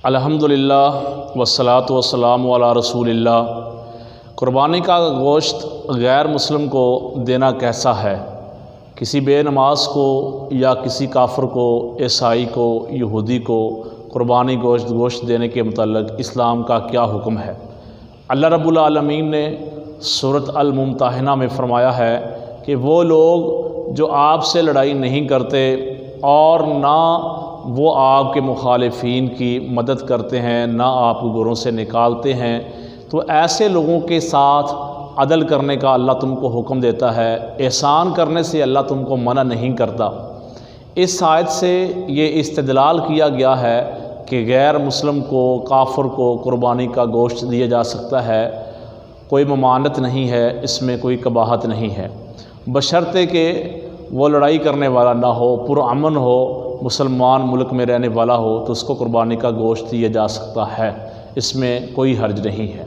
الحمدللہ والصلاۃ والسلام علی رسول اللہ۔ قربانی کا گوشت غیر مسلم کو دینا کیسا ہے؟ کسی بے نماز کو یا کسی کافر کو، عیسائی کو، یہودی کو قربانی گوشت دینے کے متعلق اسلام کا کیا حکم ہے؟ اللہ رب العالمین نے سورۃ الممتحنہ میں فرمایا ہے کہ وہ لوگ جو آپ سے لڑائی نہیں کرتے اور نہ وہ آپ کے مخالفین کی مدد کرتے ہیں، نہ آپ کو گھروں سے نکالتے ہیں، تو ایسے لوگوں کے ساتھ عدل کرنے کا اللہ تم کو حکم دیتا ہے، احسان کرنے سے اللہ تم کو منع نہیں کرتا۔ اس آیت سے یہ استدلال کیا گیا ہے کہ غیر مسلم کو، کافر کو قربانی کا گوشت دیا جا سکتا ہے، کوئی ممانعت نہیں ہے، اس میں کوئی قباحت نہیں ہے، بشرطے کہ وہ لڑائی کرنے والا نہ ہو، پرامن ہو، مسلمان ملک میں رہنے والا ہو، تو اس کو قربانی کا گوشت دیا جا سکتا ہے، اس میں کوئی حرج نہیں ہے۔